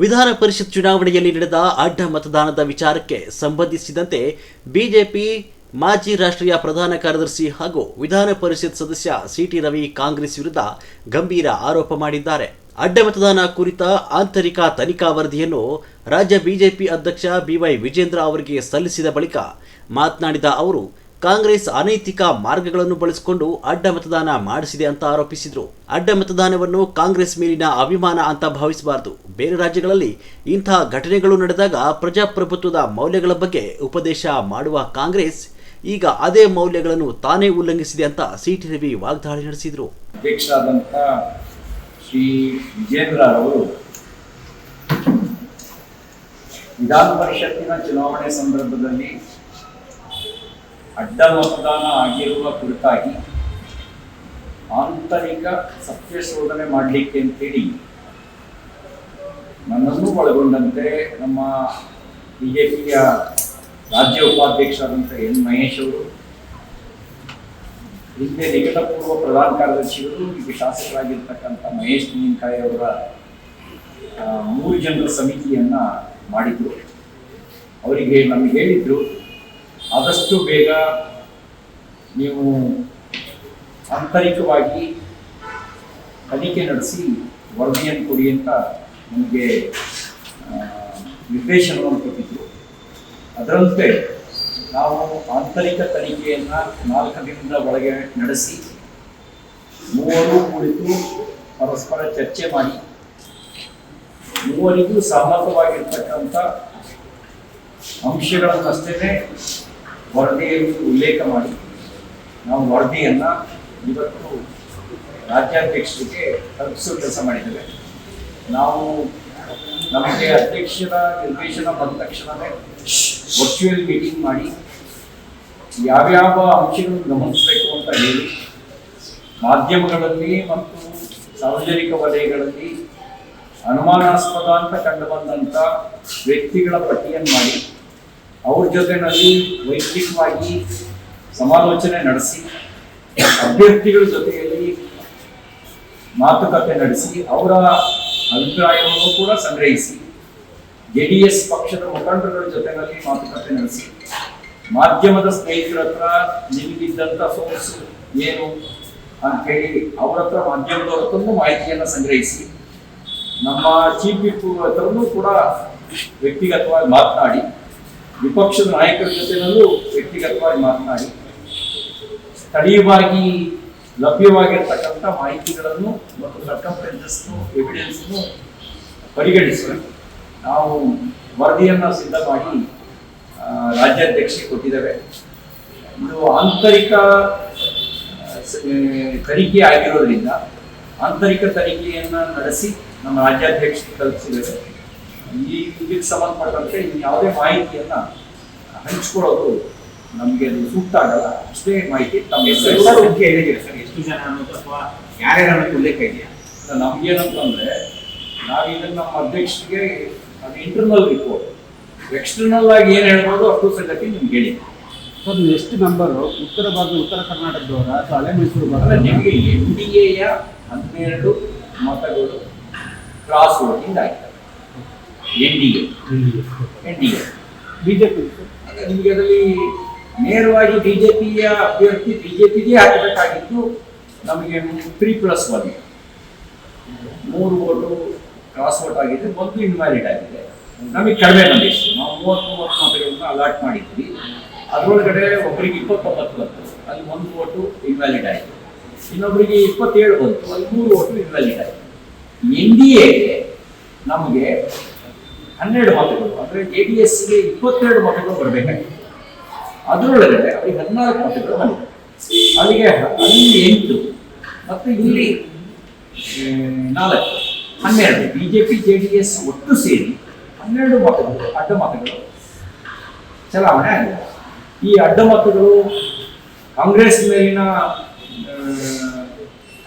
ವಿಧಾನ ಪರಿಷತ್ ಚುನಾವಣೆಯಲ್ಲಿ ನಡೆದ ಅಡ್ಡ ಮತದಾನದ ವಿಚಾರಕ್ಕೆ ಸಂಬಂಧಿಸಿದಂತೆ ಬಿಜೆಪಿ ಮಾಜಿ ರಾಷ್ಟ್ರೀಯ ಪ್ರಧಾನ ಕಾರ್ಯದರ್ಶಿ ಹಾಗೂ ವಿಧಾನ ಪರಿಷತ್ ಸದಸ್ಯ ಸಿಟಿ ರವಿ ಕಾಂಗ್ರೆಸ್ ವಿರುದ್ಧ ಗಂಭೀರ ಆರೋಪ ಮಾಡಿದ್ದಾರೆ. ಅಡ್ಡ ಮತದಾನ ಕುರಿತ ಆಂತರಿಕ ತನಿಖಾ ವರದಿಯನ್ನು ರಾಜ್ಯ ಬಿಜೆಪಿ ಅಧ್ಯಕ್ಷ ಬಿವೈ ವಿಜೇಂದ್ರ ಅವರಿಗೆ ಸಲ್ಲಿಸಿದ ಬಳಿಕ ಮಾತನಾಡಿದ ಅವರು, ಕಾಂಗ್ರೆಸ್ ಅನೈತಿಕ ಮಾರ್ಗಗಳನ್ನು ಬಳಸಿಕೊಂಡು ಅಡ್ಡ ಮತದಾನ ಮಾಡಿಸಿದೆ ಅಂತ ಆರೋಪಿಸಿದರು. ಅಡ್ಡ ಮತದಾನವನ್ನು ಕಾಂಗ್ರೆಸ್ ಮೇಲಿನ ಅಭಿಮಾನ ಅಂತ ಭಾವಿಸಬಾರದು. ಬೇರೆ ರಾಜ್ಯಗಳಲ್ಲಿ ಇಂತಹ ಘಟನೆಗಳು ನಡೆದಾಗ ಪ್ರಜಾಪ್ರಭುತ್ವದ ಮೌಲ್ಯಗಳ ಬಗ್ಗೆ ಉಪದೇಶ ಮಾಡುವ ಕಾಂಗ್ರೆಸ್ ಈಗ ಅದೇ ಮೌಲ್ಯಗಳನ್ನು ತಾನೇ ಉಲ್ಲಂಘಿಸಿದೆ ಅಂತ ಸಿಟಿ ರವಿ ವಾಗ್ದಾಳಿ ನಡೆಸಿದರು. ಅಧ್ಯಕ್ಷರಾದಂಥ ಶ್ರೀ ವಿಜೇಂದ್ರ ಅವರು ವಿಧಾನ ಪರಿಷತ್ತಿನ ಚುನಾವಣೆ ಸಂದರ್ಭದಲ್ಲಿ ಅಡ್ಡ ಮತದಾನ ಆಗಿರುವ ಕುರಿತಾಗಿ ಆಂತರಿಕ ಸತ್ಯ ಶೋಧನೆ ಮಾಡಲಿಕ್ಕೆ ಅಂತೇಳಿ ನನ್ನನ್ನು ಒಳಗೊಂಡಂತೆ ನಮ್ಮ ಬಿಜೆಪಿಯ ರಾಜ್ಯ ಉಪಾಧ್ಯಕ್ಷರಾದಂಥ ಎನ್ ಮಹೇಶ್ ಅವರು, ಹಿಂದೆ ನಿಕಟಪೂರ್ವ ಪ್ರಧಾನ ಕಾರ್ಯದರ್ಶಿಗಳು, ಈಗ ಶಾಸಕರಾಗಿರ್ತಕ್ಕಂಥ ಮಹೇಶ್ ತೆಂಗಿನಕಾಯಿ ಅವರ 3 ಜನರ ಸಮಿತಿಯನ್ನ ಮಾಡಿದ್ರು. ಅವರಿಗೆ ನಮಗೆ ಹೇಳಿದ್ರು, ಆದಷ್ಟು ಬೇಗ ನೀವು ಆಂತರಿಕವಾಗಿ ತನಿಖೆ ನಡೆಸಿ ವರದಿಯನ್ನು ಕೊಡಿ ಅಂತ ನಮಗೆ ನಿರ್ದೇಶನವನ್ನು ಕೊಟ್ಟಿದ್ರು. ಅದರಂತೆ ನಾವು ಆಂತರಿಕ ತನಿಖೆಯನ್ನು 4 ದಿನದ ಒಳಗೆ ನಡೆಸಿ 3 ಕುಳಿತು ಪರಸ್ಪರ ಚರ್ಚೆ ಮಾಡಿ 3 ಸಹಮತವಾಗಿರ್ತಕ್ಕಂಥ ಅಂಶಗಳನ್ನಷ್ಟೇ ವರದಿಯಲ್ಲಿ ಉಲ್ಲೇಖ ಮಾಡಿ ನಾವು ವರದಿಯನ್ನು ಇವತ್ತು ರಾಜ್ಯಾಧ್ಯಕ್ಷರಿಗೆ ತಲುಪಿಸುವ ಕೆಲಸ ಮಾಡಿದ್ದೇವೆ. ನಾವು ನಮಗೆ ಅಧ್ಯಕ್ಷರ ನಿರ್ದೇಶನ ಬಂದ ತಕ್ಷಣವೇ ವರ್ಚುವಲ್ ಮೀಟಿಂಗ್ ಮಾಡಿ ಯಾವ್ಯಾವ ಅಂಶಗಳನ್ನು ಗಮನಿಸಬೇಕು ಅಂತ ಹೇಳಿ ಮಾಧ್ಯಮಗಳಲ್ಲಿ ಮತ್ತು ಸಾರ್ವಜನಿಕ ವಲಯಗಳಲ್ಲಿ ಅನುಮಾನಾಸ್ಪದ ಅಂತ ಕಂಡು ಬಂದಂಥ ವ್ಯಕ್ತಿಗಳ ಪಟ್ಟಿಯನ್ನು ಮಾಡಿ ಅವ್ರ ಜೊತೆನಲ್ಲಿ ವೈಯಕ್ತಿಕವಾಗಿ ಸಮಾಲೋಚನೆ ನಡೆಸಿ ಅಭ್ಯರ್ಥಿಗಳ ಜೊತೆಯಲ್ಲಿ ಮಾತುಕತೆ ನಡೆಸಿ ಅವರ ಅಭಿಪ್ರಾಯವನ್ನು ಕೂಡ ಸಂಗ್ರಹಿಸಿ JDS ಪಕ್ಷದ ಮುಖಂಡರುಗಳ ಜೊತೆನಲ್ಲಿ ಮಾತುಕತೆ ನಡೆಸಿ ಮಾಧ್ಯಮದ ಸ್ನೇಹಿತರ ಹತ್ರ ನಿಮಗಿದ್ದಂಥ ಸೋರ್ಸ್ ಏನು ಅಂತೇಳಿ ಅವ್ರ ಹತ್ರ ಮಾಧ್ಯಮದವ್ರ ಹತ್ರನೂ ಮಾಹಿತಿಯನ್ನು ಸಂಗ್ರಹಿಸಿ ನಮ್ಮ ಚೀಫ್ ವಿಪ್ ಹತ್ರನೂ ಕೂಡ ವ್ಯಕ್ತಿಗತವಾಗಿ ಮಾತನಾಡಿ ವಿಪಕ್ಷದ ನಾಯಕರ ಜೊತೆನಲ್ಲೂ ವ್ಯಕ್ತಿಗತವಾಗಿ ಮಾತನಾಡಿ ಸ್ಥಳೀಯವಾಗಿ ಲಭ್ಯವಾಗಿರ್ತಕ್ಕಂಥ ಮಾಹಿತಿಗಳನ್ನು ಮತ್ತು ಸರ್ಕಂಫರೆನ್ಸಸ್ನು ಎವಿಡೆನ್ಸ್ನು ಪರಿಗಣಿಸಿ ನಾವು ವರದಿಯನ್ನು ಸಿದ್ಧ ಮಾಡಿ ರಾಜ್ಯಾಧ್ಯಕ್ಷರಿಗೆ ಕೊಟ್ಟಿದ್ದೇವೆ. ಇದು ಆಂತರಿಕ ತನಿಖೆ ಆಗಿರೋದ್ರಿಂದ ಆಂತರಿಕ ತನಿಖೆಯನ್ನು ನಡೆಸಿ ನಮ್ಮ ರಾಜ್ಯಾಧ್ಯಕ್ಷರಿಗೆ ತಲುಪಿಸಿದ್ದೇವೆ. ಇದಕ್ಕೆ ಸಂಬಂಧಪಟ್ಟಂತೆ ಯಾವುದೇ ಮಾಹಿತಿಯನ್ನು ಹಂಚ್ಕೊಳ್ಳೋದು ನಮಗೆ ಅದು ಸೂಕ್ತ ಆಗಲ್ಲ. ಅಷ್ಟೇ ಮಾಹಿತಿ ತಮ್ಮ ಹೇಳಿದ್ದೀರಾ ಸರ್, ಎಷ್ಟು ಜನ ಅನ್ನೋದು ಅಥವಾ ಯಾರ್ಯಾರ ಉಲ್ಲೇಖ ಇದೆಯಾ? ನಮ್ಗೇನಂತಂದ್ರೆ ನಾವು ಇದನ್ನು ನಮ್ಮ ಅಧ್ಯಕ್ಷರಿಗೆ ಅದು ಇಂಟರ್ನಲ್ ರಿಪೋರ್ಟ್, ಎಕ್ಸ್ಟರ್ನಲ್ ಆಗಿ ಏನು ಹೇಳ್ಬೋದು ಅಷ್ಟು ಸಂಗತಿ ನಿಮ್ಗೆ ಹೇಳಿ. ಸರ್, ಎಷ್ಟು ನಂಬರು ಉತ್ತರ ಕರ್ನಾಟಕದವರ ಅಥವಾ ಹಳೆ ಮೈಸೂರು ಭಾಗ? ನಿಮಗೆ NDA 12 ಮತಗಳು ಕ್ರಾಸ್ ವೋಟಿಂಗ್ ಆಗಿದೆ. NDA ಬಿಜೆಪಿ ನಿಮಗೆ ಅದರಲ್ಲಿ ನೇರವಾಗಿ ಬಿಜೆಪಿಯ ಅಭ್ಯರ್ಥಿ ಬಿಜೆಪಿಗೆ ಹಾಕಬೇಕಾಗಿದ್ದು ನಮಗೆ 3+1 3 ವೋಟು ಕ್ರಾಸ್ ವೋಟ್ ಆಗಿದೆ, 1 ಇನ್ವ್ಯಾಲಿಡ್ ಆಗಿದೆ. ನಮಗೆ ಕಡಿಮೆ ಬಂದಿತ್ತು. ನಾವು 30 ಮತಗಳನ್ನು ಅಲಾಟ್ ಮಾಡಿದ್ವಿ. ಅದರೊಳಗಡೆ ಒಬ್ಬರಿಗೆ 29 ಬಂತು, ಅಲ್ಲಿ 1 ವೋಟು ಇನ್ವ್ಯಾಲಿಡ್ ಆಯಿತು. ಇನ್ನೊಬ್ಬರಿಗೆ 27 ಬಂತು, ಅಲ್ಲಿ 3 ವೋಟು ಇನ್ವ್ಯಾಲಿಡ್ ಆಯಿತು. NDAಗೆ ನಮಗೆ 12 ಮತಗಳು, ಅಂದರೆ JDSಗೆ 22 ಮತಗಳು ಬರಬೇಕಾಗಿತ್ತು. ಅದರೊಳಗಡೆ ಅವರಿಗೆ 14 ಮತಗಳು ಬಂದಿದೆ. ಅಲ್ಲಿಗೆ ಅಲ್ಲಿ 8 ಮತ್ತು ಇಲ್ಲಿ 4 12 ಬಿಜೆಪಿ JDS ಒಟ್ಟು ಸೇರಿ 12 ಮತಗಳು ಅಡ್ಡ ಮತಗಳು ಚಲಾವಣೆ ಆಗಿದೆ. ಈ ಅಡ್ಡ ಮತಗಳು ಕಾಂಗ್ರೆಸ್ ಮೇಲಿನ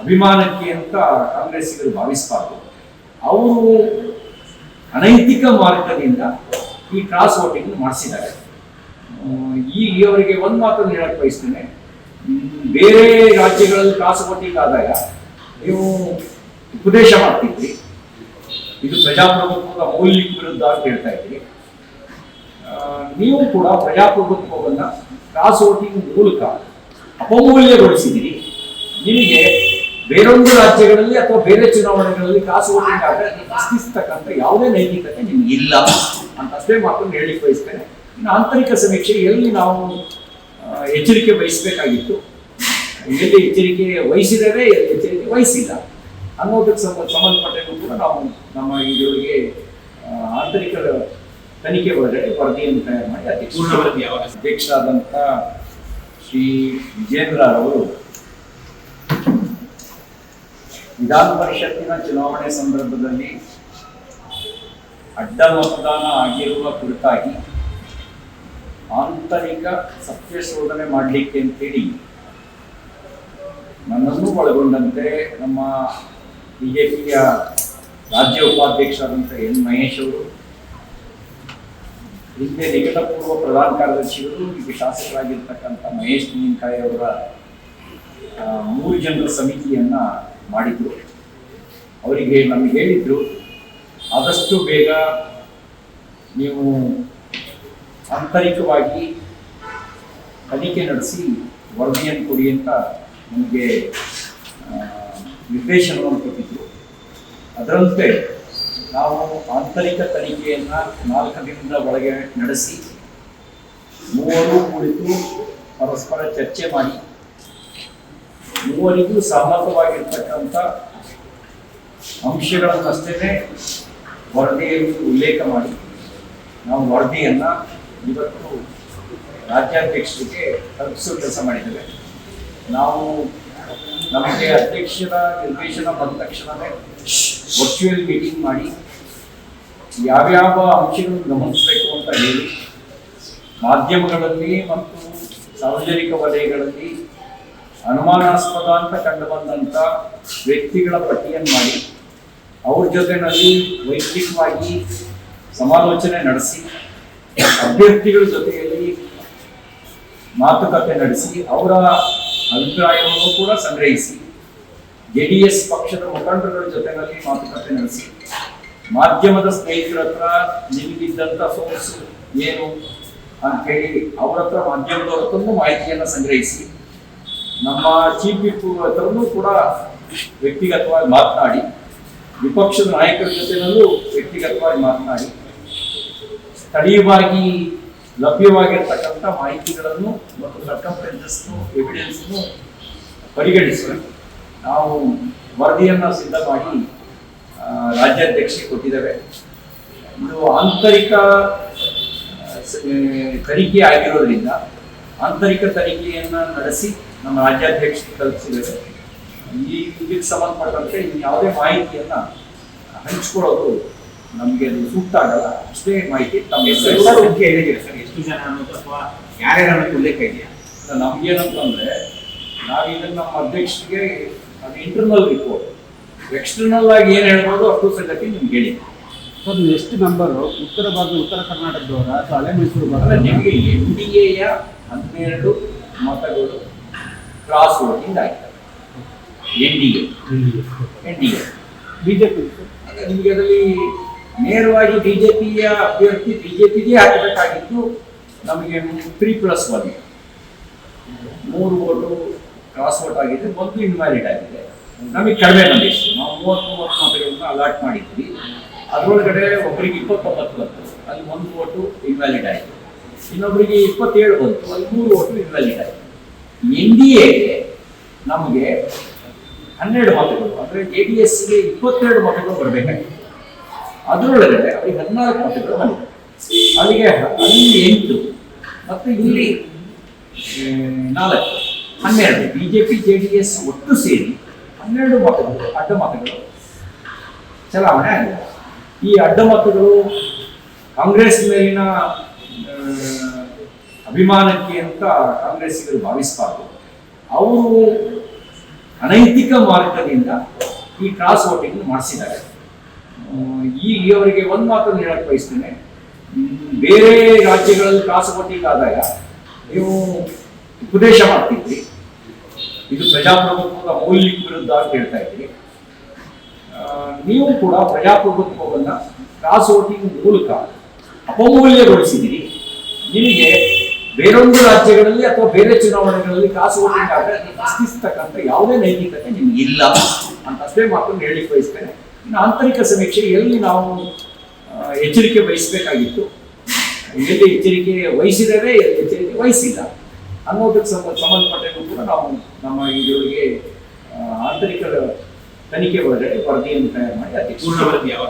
ಅಭಿಮಾನಕ್ಕೆ ಅಂತ ಕಾಂಗ್ರೆಸ್ಸಿಗರು ಭಾವಿಸಬಾರ್ದು. ಅವರು ಅನೈತಿಕ ಮಾರ್ಗದಿಂದ ಈ ಕ್ರಾಸ್ ವೋಟಿಂಗ್ ಮಾಡಿಸಿದ್ದಾರೆ. ಅವರಿಗೆ ಒಂದು ಮಾತನ್ನು ಹೇಳಕ್ಕೆ ಬಯಸ್ತೇನೆ, ಬೇರೆ ರಾಜ್ಯಗಳಲ್ಲಿ ಕ್ರಾಸ್ ವೋಟಿಂಗ್ ಆದಾಗ ನೀವು ಉಪದೇಶ ಮಾಡ್ತಿದ್ರಿ, ಇದು ಪ್ರಜಾಪ್ರಭುತ್ವದ ಮೌಲ್ಯಕ್ಕೆ ವಿರುದ್ಧ ಅಂತ ಹೇಳ್ತಾ ಇದ್ದೀರಿ. ನೀವು ಕೂಡ ಪ್ರಜಾಪ್ರಭುತ್ವವನ್ನು ಕ್ರಾಸ್ ವೋಟಿಂಗ್ ಮೂಲಕ ಅಪಮೌಲ್ಯಗೊಳಿಸಿದಿರಿ. ನಿಮಗೆ ಬೇರೊಂದು ರಾಜ್ಯಗಳಲ್ಲಿ ಅಥವಾ ಬೇರೆ ಚುನಾವಣೆಗಳಲ್ಲಿ ಕ್ರಾಸ್ ವೋಟಿಂಗ್ ಆದರೆ ಪ್ರಶ್ನಿಸ್ತಕ್ಕಂಥ ಯಾವುದೇ ನೈತಿಕತೆ ನಿಮ್ಗೆ ಇಲ್ಲ ಅಂತ ಅಷ್ಟೇ ಮಾತನ್ನು ಹೇಳಿಕ್ಕೆ ಬಯಸ್ತೇನೆ. ಇನ್ನು ಆಂತರಿಕ ಸಮೀಕ್ಷೆ ಎಲ್ಲಿ ನಾವು ಎಚ್ಚರಿಕೆ ವಹಿಸಬೇಕಾಗಿತ್ತು, ಎಲ್ಲಿ ಎಚ್ಚರಿಕೆ ವಹಿಸಿದರೆ ಎಲ್ಲಿ ಎಚ್ಚರಿಕೆ ವಹಿಸಿಲ್ಲ ಅನ್ನೋದಕ್ಕೆ ಸಂಬಂಧಪಟ್ಟಂಗೂ ಕೂಡ ನಾವು ನಮ್ಮ ಇದರೊಳಗೆ ಆಂತರಿಕ ತನಿಖೆ ಒಳಗಡೆ ವರದಿಯನ್ನು ತಯಾರು ಮಾಡಿ ಅಧ್ಯಕ್ಷರಾದಂಥ ಶ್ರೀ ವಿಜೇಂದ್ರ ಅವರು ವಿಧಾನ ಪರಿಷತ್ತಿನ ಚುನಾವಣೆ ಸಂದರ್ಭದಲ್ಲಿ ಅಡ್ಡ ಮತದಾನ ಆಗಿರುವ ಕುರಿತಾಗಿ ಆಂತರಿಕ ಸತ್ಯ ಶೋಧನೆ ಮಾಡಲಿಕ್ಕೆ ಅಂತೇಳಿ ನನ್ನನ್ನು ಒಳಗೊಂಡಂತೆ ನಮ್ಮ ಬಿಜೆಪಿಯ ರಾಜ್ಯ ಉಪಾಧ್ಯಕ್ಷರಾದಂಥ ಎನ್ ಮಹೇಶ್ ಅವರು, ಹಿಂದೆ ನಿಕಟಪೂರ್ವ ಪ್ರಧಾನ ಕಾರ್ಯದರ್ಶಿಗಳು, ಈಗ ಶಾಸಕರಾಗಿರ್ತಕ್ಕಂಥ ಮಹೇಶ್ ತೆಂಗಿನಕಾಯಿ ಅವರ 3 ಜನರ ಸಮಿತಿಯನ್ನ ಮಾಡಿದ್ರು. ಅವರಿಗೆ ನಮಗೆ ಹೇಳಿದ್ರು, ಆದಷ್ಟು ಬೇಗ ನೀವು ಆಂತರಿಕವಾಗಿ ತನಿಖೆ ನಡೆಸಿ ವರದಿಯನ್ನು ಕೊಡಿ ಅಂತ ನಮಗೆ ನಿರ್ದೇಶನವನ್ನು ಕೊಟ್ಟಿದ್ರು. ಅದರಂತೆ ನಾವು ಆಂತರಿಕ ತನಿಖೆಯನ್ನು 4 ದಿನದ ಒಳಗೆ ನಡೆಸಿ 3 ಕುಳಿತು ಪರಸ್ಪರ ಚರ್ಚೆ ಮಾಡಿ 3 ಸಹಮತವಾಗಿರ್ತಕ್ಕಂಥ ಅಂಶಗಳನ್ನಷ್ಟೇ ವರದಿಯಲ್ಲಿ ಉಲ್ಲೇಖ ಮಾಡಿ ನಾವು ವರದಿಯನ್ನು ಇವತ್ತು ರಾಜ್ಯಾಧ್ಯಕ್ಷರಿಗೆ ತಲುಪಿಸೋ ಕೆಲಸ ಮಾಡಿದ್ದೇವೆ. ನಾವು ನಮಗೆ ಅಧ್ಯಕ್ಷರ ನಿರ್ದೇಶನ ಬಂದ ತಕ್ಷಣವೇ ವರ್ಚುವಲ್ ಮೀಟಿಂಗ್ ಮಾಡಿ ಯಾವ್ಯಾವ ಅಂಶಗಳನ್ನು ಗಮನಿಸಬೇಕು ಅಂತ ಹೇಳಿ ಮಾಧ್ಯಮಗಳಲ್ಲಿ ಮತ್ತು ಸಾರ್ವಜನಿಕ ವಲಯಗಳಲ್ಲಿ ಅನುಮಾನಾಸ್ಪದ ಅಂತ ಕಂಡು ಬಂದಂಥ ವ್ಯಕ್ತಿಗಳ ಪಟ್ಟಿಯನ್ನು ಮಾಡಿ ಅವ್ರ ಜೊತೆನಲ್ಲಿ ವೈಯಕ್ತಿಕವಾಗಿ ಸಮಾಲೋಚನೆ ನಡೆಸಿ ಅಭ್ಯರ್ಥಿಗಳ ಜೊತೆಯಲ್ಲಿ ಮಾತುಕತೆ ನಡೆಸಿ ಅವರ ಅಭಿಪ್ರಾಯವನ್ನು ಕೂಡ ಸಂಗ್ರಹಿಸಿ JDS ಪಕ್ಷದ ಮುಖಂಡರುಗಳ ಜೊತೆನಲ್ಲಿ ಮಾತುಕತೆ ನಡೆಸಿ ಮಾಧ್ಯಮದ ಸ್ನೇಹಿತರ ಹತ್ರ ನಿಮಗಿದ್ದಂಥ ಸೋರ್ಸ್ ಏನು ಅಂತೇಳಿ ಅವರ ಹತ್ರ ಮಾಧ್ಯಮದವ್ರ ಹತ್ರನೂ ಮಾಹಿತಿಯನ್ನು ಸಂಗ್ರಹಿಸಿ ನಮ್ಮ ಚೀಫ್ ವಿಪ್ ಹತ್ರನೂ ಕೂಡ ವ್ಯಕ್ತಿಗತವಾಗಿ ಮಾತನಾಡಿ ವಿಪಕ್ಷದ ನಾಯಕರ ಜೊತೆನಲ್ಲೂ ವ್ಯಕ್ತಿಗತವಾಗಿ ಮಾತನಾಡಿ ಸ್ಥಳೀಯವಾಗಿ ಲಭ್ಯವಾಗಿರ್ತಕ್ಕಂಥ ಮಾಹಿತಿಗಳನ್ನು ಮತ್ತು ಸರ್ಕಂಫರೆನ್ಸಸ್ನು ಎವಿಡೆನ್ಸ್ನು ಪರಿಗಣಿಸಿ ನಾವು ವರದಿಯನ್ನು ಸಿದ್ಧ ಮಾಡಿ ರಾಜ್ಯಾಧ್ಯಕ್ಷರಿಗೆ ಕೊಟ್ಟಿದ್ದೇವೆ. ಇದು ಆಂತರಿಕ ತನಿಖೆ ಆಗಿರೋದ್ರಿಂದ ಆಂತರಿಕ ತನಿಖೆಯನ್ನು ನಡೆಸಿ ನಮ್ಮ ರಾಜ್ಯಾಧ್ಯಕ್ಷರಿಗೆ ತಲುಪಿಸಿದ್ದೇವೆ. ಇದಕ್ಕೆ ಸಂಬಂಧಪಟ್ಟಂತೆ ಯಾವುದೇ ಮಾಹಿತಿಯನ್ನು ಹಂಚಿಕೊಳ್ಳೋದು ನಮಗೆ ಅದು ಸೂಕ್ತ ಆಗಲ್ಲ. ಅಷ್ಟೇ ಮಾಹಿತಿ ತಮ್ಮ ಎಷ್ಟು ಜನ ಅನ್ನೋದು ಅಥವಾ ಯಾರ್ಯಾರು ಉಲ್ಲೇಖ ಇದೆಯಾ? ನಮ್ಗೇನಂತಂದ್ರೆ ನಾವು ಇದನ್ನು ನಮ್ಮ ಅಧ್ಯಕ್ಷರಿಗೆ ಅದು ಇಂಟರ್ನಲ್ ರಿಪೋರ್ಟ್, ಎಕ್ಸ್ಟರ್ನಲ್ ಆಗಿ ಏನು ಹೇಳ್ಬೋದು ಅಷ್ಟು ಸಂಗತಿ ನಿಮ್ಗೆ ಹೇಳಿ. ಸರ್, ಎಷ್ಟು ನಂಬರು ಉತ್ತರ ಕರ್ನಾಟಕದವರ ಅಥವಾ ಹಳೆ ಮೈಸೂರು ಭಾಗ? ನಿಮಗೆ NDA 12 ಮತಗಳು ಕ್ರಾಸ್ ವೋಟಿಂಗ್ ಆಗಿದ್ದಾರೆ. NDA ಬಿಜೆಪಿ ನಿಮಗೆ ಅದರಲ್ಲಿ ನೇರವಾಗಿ ಬಿಜೆಪಿಯ ಅಭ್ಯರ್ಥಿ ಬಿಜೆಪಿಗೆ ಹಾಕಬೇಕಾಗಿತ್ತು. ನಮಗೆ 3+1 3 ವೋಟು ಕ್ರಾಸ್ ವೋಟ್ ಆಗಿದೆ, 1 ಇನ್ವ್ಯಾಲಿಡ್ ಆಗಿದೆ. ನಮಗೆ ಕಡಿಮೆ ಬಂದಿತ್ತು. ನಾವು 30 ಮತಗಳನ್ನು ಅಲಾಟ್ ಮಾಡಿದ್ವಿ. ಅದರೊಳಗಡೆ ಒಬ್ಬರಿಗೆ 29 ಬಂತು, ಅಲ್ಲಿ 1 ವೋಟು ಇನ್ವ್ಯಾಲಿಡ್ ಆಯಿತು. ಇನ್ನೊಬ್ಬರಿಗೆ 27 ಬಂತು, ಅಲ್ಲಿ 3 ವೋಟು ಇನ್ವ್ಯಾಲಿಡ್ ಆಯಿತು. NDAಗೆ ನಮಗೆ 12 ಮತಗಳು, ಅಂದರೆ JDSಗೆ 22 ಮತಗಳು ಬರಬೇಕಾಗಿತ್ತು. ಅದರೊಳಗಡೆ ಅವರಿಗೆ 14 ಮತಗಳು ಬಂದಿದೆ. ಅಲ್ಲಿಗೆ ಅಲ್ಲಿ 8 ಮತ್ತು ಇಲ್ಲಿ 4 12 ಬಿಜೆಪಿ JDS ಒಟ್ಟು ಸೇರಿ 12 ಮತಗಳು ಅಡ್ಡ ಮತಗಳು ಚಲಾವಣೆ ಆಗಿದೆ. ಈ ಅಡ್ಡ ಮತಗಳು ಕಾಂಗ್ರೆಸ್ ಮೇಲಿನ ಅಭಿಮಾನಕ್ಕೆ ಅಂತ ಕಾಂಗ್ರೆಸ್ಸಿಗರು ಭಾವಿಸಬಾರ್ದು. ಅವರು ಅನೈತಿಕ ಮಾರ್ಗದಿಂದ ಈ ಕ್ರಾಸ್ ವೋಟಿಂಗ್ ಮಾಡಿಸಿದ್ದಾರೆ. ಅವರಿಗೆ ಒಂದು ಮಾತನ್ನು ಹೇಳಕ್ಕೆ ಬಯಸ್ತೇನೆ, ಬೇರೆ ರಾಜ್ಯಗಳಲ್ಲಿ ಕ್ರಾಸ್ ವೋಟಿಂಗ್ ಆದಾಗ ನೀವು ಉಪದೇಶ ಮಾಡ್ತಿದ್ರಿ, ಇದು ಪ್ರಜಾಪ್ರಭುತ್ವದ ಮೌಲ್ಯಕ್ಕೆ ವಿರುದ್ಧ ಅಂತ ಹೇಳ್ತಾ ಇದ್ರಿ. ನೀವು ಕೂಡ ಪ್ರಜಾಪ್ರಭುತ್ವವನ್ನು ಕ್ರಾಸ್ ವೋಟಿಂಗ್ ಮೂಲಕ ಅಪಮೂಲ್ಯಗೊಳಿಸಿದಿರಿ. ನಿಮಗೆ ಬೇರೊಂದು ರಾಜ್ಯಗಳಲ್ಲಿ ಅಥವಾ ಬೇರೆ ಚುನಾವಣೆಗಳಲ್ಲಿ ಕ್ರಾಸ್ ವೋಟಿಂಗ್ ಆದರೆ ಪ್ರಶ್ನಿಸ್ತಕ್ಕಂಥ ಯಾವುದೇ ನೈತಿಕತೆ ನಿಮ್ಗೆ ಇಲ್ಲ ಅಂತ ಅಷ್ಟೇ ಮಾತನ್ನು ಹೇಳಿ ಬಯಸ್ತೇನೆ. ಇನ್ನು ಆಂತರಿಕ ಸಮೀಕ್ಷೆ ಎಲ್ಲಿ ನಾವು ಎಚ್ಚರಿಕೆ ವಹಿಸಬೇಕಾಗಿತ್ತು, ಎಲ್ಲಿ ಎಚ್ಚರಿಕೆ ವಹಿಸಿದರೆ ಎಲ್ಲಿ ಎಚ್ಚರಿಕೆ ವಹಿಸಿಲ್ಲ ಅನ್ನೋದಕ್ಕೆ ಸಂಬಂಧಪಟ್ಟಂಗೂ ಕೂಡ ನಾವು ನಮ್ಮ ಇದರೊಳಗೆ ಆಂತರಿಕ ತನಿಖೆ ಒಳಗಡೆ ವರದಿಯನ್ನು ತಯಾರು ಮಾಡಿ ಅದಕ್ಕೆ ಪೂರ್ಣ ವರದಿ ಯಾವಾಗ